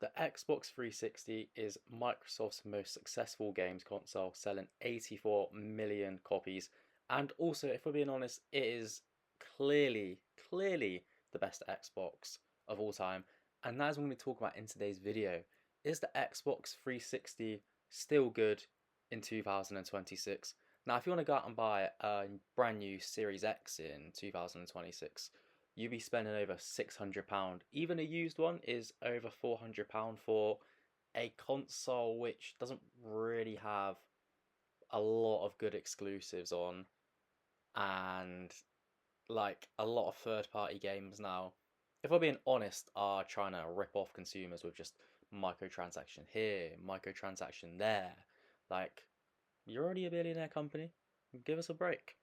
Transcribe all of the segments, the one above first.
The Xbox 360 is Microsoft's most successful games console, selling 84 million copies. And also, if we're being honest, it is clearly the best Xbox of all time. And that is what we're going to talk about in today's video. Is the Xbox 360 still good in 2026? Now, if you want to go out and buy a brand new Series X in 2026, you'd be spending over £600. Even a used one is over £400 for a console which doesn't really have a lot of good exclusives on, and like a lot of third party games now, if we're being honest, are trying to rip off consumers with just microtransaction here, microtransaction there. Like, you're already a billionaire company, give us a break.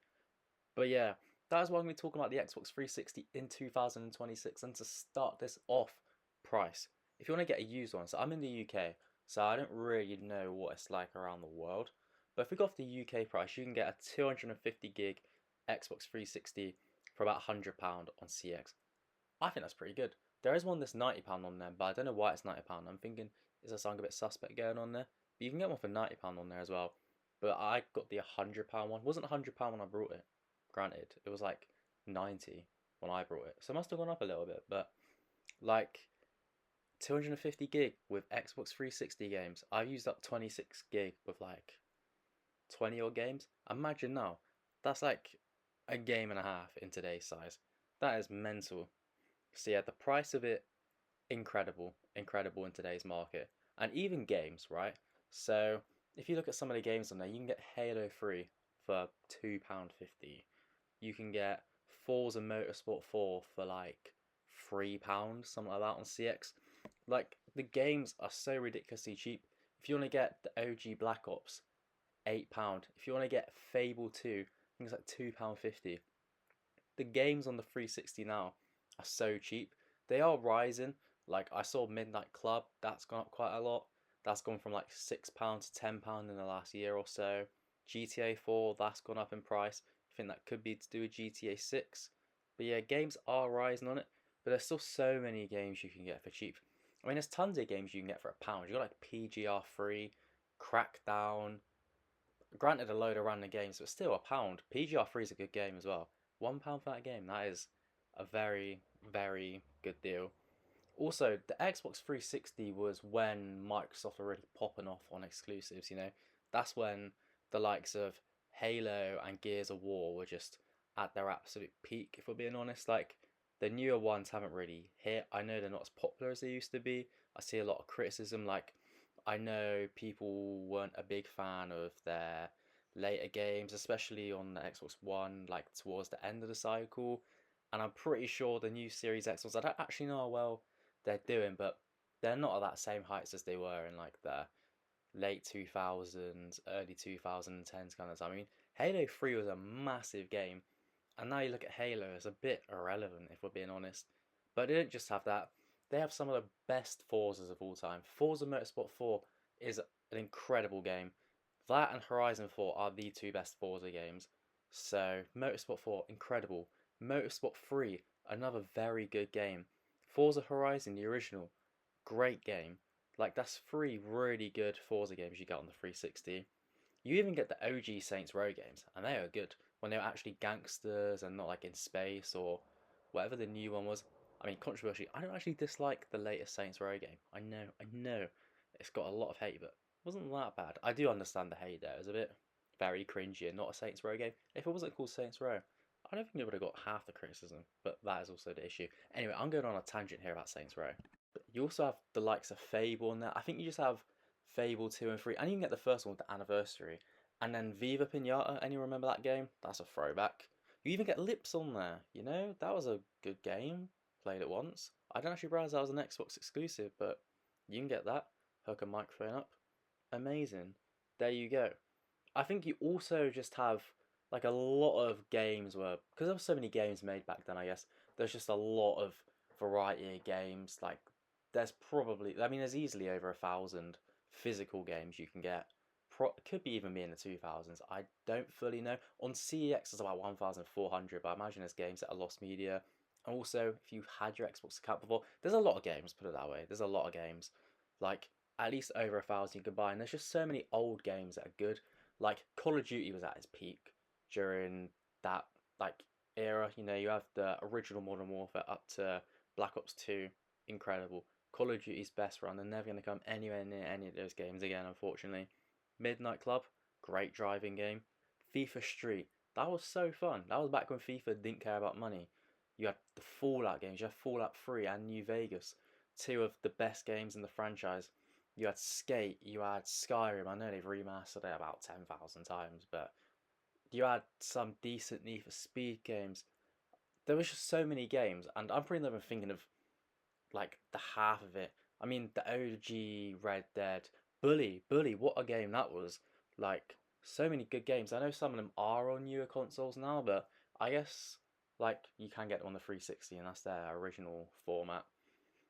But yeah, that is why I'm going to be talking about the Xbox 360 in 2026. And to start this off, price. If you want to get a used one, so I'm in the UK, so I don't really know what it's like around the world. But if we go off the UK price, you can get a 250 gig Xbox 360 for about £100 on CX. I think that's pretty good. There is one that's £90 on there, but I don't know why it's £90. I'm thinking, is there something a bit suspect going on there? But you can get one for £90 on there as well. But I got the £100 one. It wasn't £100 when I brought it. Granted, it was like 90 when I brought it. So it must have gone up a little bit. But like 250 gig with Xbox 360 games. I've used up 26 gig with like 20 odd games. Imagine now. That's like a game and a half in today's size. That is mental. So yeah, the price of it, incredible in today's market. And even games, right? So if you look at some of the games on there, you can get Halo 3 for £2.50. You can get Forza Motorsport 4 for like £3, something like that on CX. Like, the games are so ridiculously cheap. If you want to get the OG Black Ops, £8. If you want to get Fable 2, I think it's like £2.50. The games on the 360 now are so cheap. They are rising. Like, I saw Midnight Club, that's gone up quite a lot. That's gone from like £6 to £10 in the last year or so. GTA 4, that's gone up in price. I think that could be to do with GTA 6. But yeah, games are rising on it. But there's still so many games you can get for cheap. I mean, there's tons of games you can get for £1. You got like PGR3, Crackdown. Granted, a load of random games, but still £1. PGR3 is a good game as well. £1 for that game, that is a very good deal. Also, the Xbox 360 was when Microsoft were really popping off on exclusives, you know. That's when the likes of Halo and Gears of War were just at their absolute peak, if we're being honest. Like, the newer ones haven't really hit. I know they're not as popular as they used to be. I see a lot of criticism. Like, I know people weren't a big fan of their later games, especially on the Xbox One, like towards the end of the cycle. And I'm pretty sure the new Series X ones, I don't actually know how well they're doing, but they're not at that same heights as they were in like the late 2000s, early 2010s kind of time. I mean, Halo 3 was a massive game, and now you look at Halo, it's a bit irrelevant if we're being honest. But they don't just have that, they have some of the best Forzas of all time. Forza Motorsport 4 is an incredible game. That and Horizon 4 are the two best Forza games. So, Motorsport 4, incredible. Motorsport 3, another very good game. Forza Horizon, the original, great game. Like, that's three really good Forza games you get on the 360. You even get the OG Saints Row games, and they are good when they're actually gangsters and not like in space or whatever the new one was. I mean, controversially, I don't actually dislike the latest Saints Row game. I know, it's got a lot of hate, but it wasn't that bad. I do understand the hate there. It was a bit very cringy and not a Saints Row game. If it wasn't called Saints Row, I don't think it would have got half the criticism, but that is also the issue. Anyway, I'm going on a tangent here about Saints Row. But you also have the likes of Fable in there. I think you just have Fable 2 and 3, and you can get the first one with the anniversary. And then Viva Pinata, anyone remember that game? That's a throwback. You even get Lips on there, you know? That was a good game. Played it once. I don't actually realize that was an Xbox exclusive, but you can get that. Hook a microphone up. Amazing. There you go. I think you also just have like a lot of games where, because there were so many games made back then, I guess, there's just a lot of variety of games. Like, there's probably, I mean, there's easily over 1,000 physical games you can get. Could be even be in the 2000s. I don't fully know. On CEX, it's about 1,400, but I imagine there's games that are lost media. And also, if you had your Xbox account before, there's a lot of games, put it that way. There's a lot of games. like at least over 1,000 you could buy. And there's just so many old games that are good. Like Call of Duty was at its peak during that like era. You know, you have the original Modern Warfare up to Black Ops 2, incredible. Call of Duty's best run. They're never going to come anywhere near any of those games again, unfortunately. Midnight Club, great driving game. FIFA Street, that was so fun. That was back when FIFA didn't care about money. You had the Fallout games, you had Fallout 3 and New Vegas, two of the best games in the franchise. You had Skate, you had Skyrim. I know they've remastered it about 10,000 times, but you had some decent Need for Speed games. There was just so many games, and I'm probably never thinking of like the half of it. I mean, the OG Red Dead, Bully, what a game that was! Like so many good games. I know some of them are on newer consoles now, but I guess like you can get them on the 360, and that's their original format.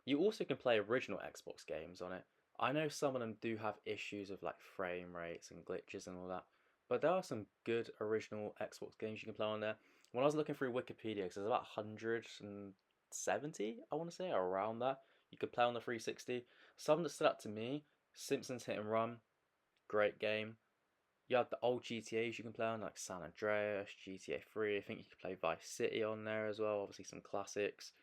You also can play original Xbox games on it. I know some of them do have issues with like frame rates and glitches and all that, but there are some good original Xbox games you can play on there. When I was looking through Wikipedia, because there's about 170, I want to say, around that, you could play on the 360. Some that stood out to me: Simpsons Hit and Run, great game. You had the old GTAs you can play on, like San Andreas, GTA 3. I think you could play Vice City on there as well. Obviously, some classics.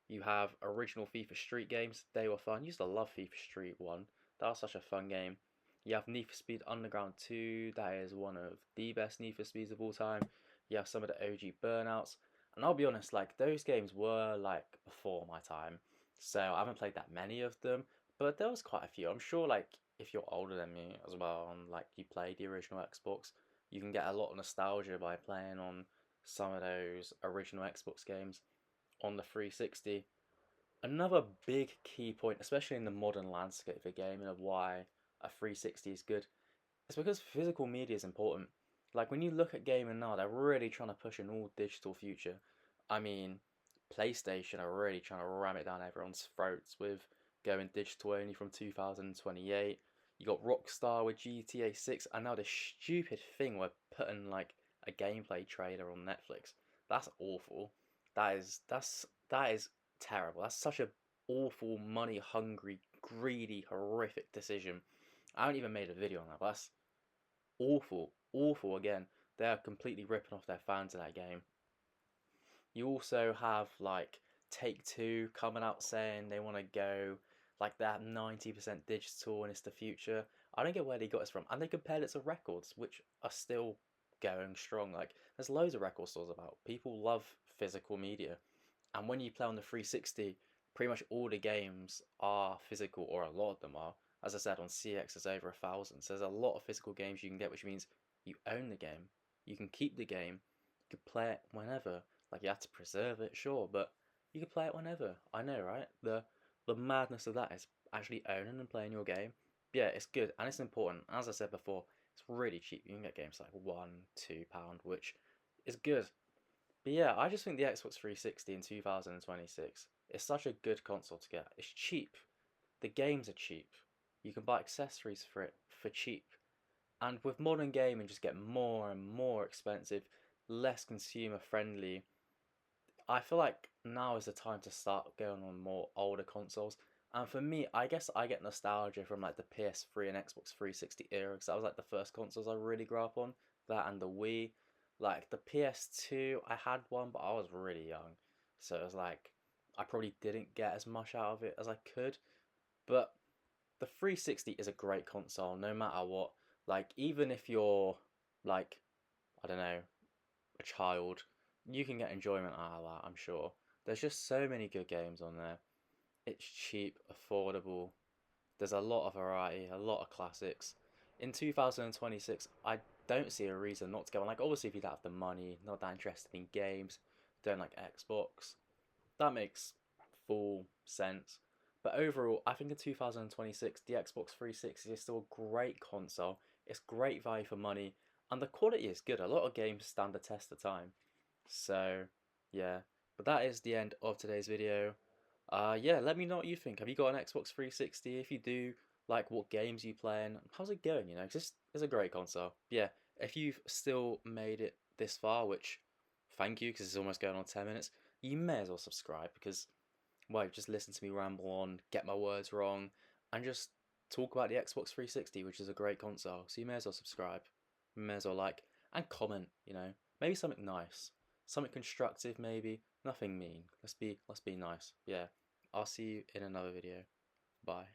You have original FIFA Street games. They were fun. I used to love FIFA Street 1. That was such a fun game. You have Need for Speed Underground 2. That is one of the best Need for Speeds of all time. You have some of the OG Burnouts. And I'll be honest, like those games were like before my time. So I haven't played that many of them, but there was quite a few. I'm sure like if you're older than me as well and like you played the original Xbox, you can get a lot of nostalgia by playing on some of those original Xbox games on the 360. Another big key point, especially in the modern landscape for gaming, of why a 360 is good, is because physical media is important. Like when you look at gaming now, they're really trying to push an all digital future. I mean, PlayStation are really trying to ram it down everyone's throats with going digital only from 2028. You got Rockstar with GTA 6, and now this stupid thing we're putting like a gameplay trailer on Netflix. That's awful. That is terrible. That's such a awful, money hungry, greedy, horrific decision. I haven't even made a video on that, but that's awful, awful again. They're completely ripping off their fans in that game. You also have like Take Two coming out saying they want to go like that 90% digital and it's the future. I don't get where they got this from. And they compared it to records, which are still going strong. Like there's loads of record stores about. People love physical media. And when you play on the 360, pretty much all the games are physical, or a lot of them are. As I said, on CX there's over 1,000. So there's a lot of physical games you can get, which means you own the game. You can keep the game. You can play it whenever. Like you have to preserve it, sure, but you can play it whenever. I know, right? The madness of that is actually owning and playing your game. Yeah, it's good and it's important. As I said before, it's really cheap. You can get games like £1, £2, which is good. But yeah, I just think the Xbox 360 in 2026 is such a good console to get. It's cheap. The games are cheap. You can buy accessories for it for cheap. And with modern gaming just get more and more expensive, less consumer friendly. I feel like now is the time to start going on more older consoles. And for me, I guess I get nostalgia from like the PS3 and Xbox 360 era because that was like the first consoles I really grew up on. That and the Wii. Like the PS2, I had one, but I was really young. So it was like I probably didn't get as much out of it as I could. But the 360 is a great console no matter what. Like even if you're like I don't know, a child, you can get enjoyment out of that, I'm sure. There's just so many good games on there. It's cheap, affordable. There's a lot of variety, a lot of classics. In 2026, I don't see a reason not to go on. Like, obviously, if you don't have the money, not that interested in games, don't like Xbox, that makes full sense. But overall, I think in 2026, the Xbox 360 is still a great console. It's great value for money, and the quality is good. A lot of games stand the test of time. So, yeah. But that is the end of today's video. Yeah, let me know what you think. Have you got an Xbox 360? If you do, like what games you playing? How's it going? You know, 'cause this is a great console. Yeah, if you've still made it this far, which thank you, because it's almost going on 10 minutes, you may as well subscribe because, well, just listen to me ramble on, get my words wrong, and just talk about the Xbox 360, which is a great console. So you may as well subscribe, you may as well like and comment. Maybe something nice, something constructive. Maybe nothing mean. Let's be nice. Yeah. I'll see you in another video. Bye.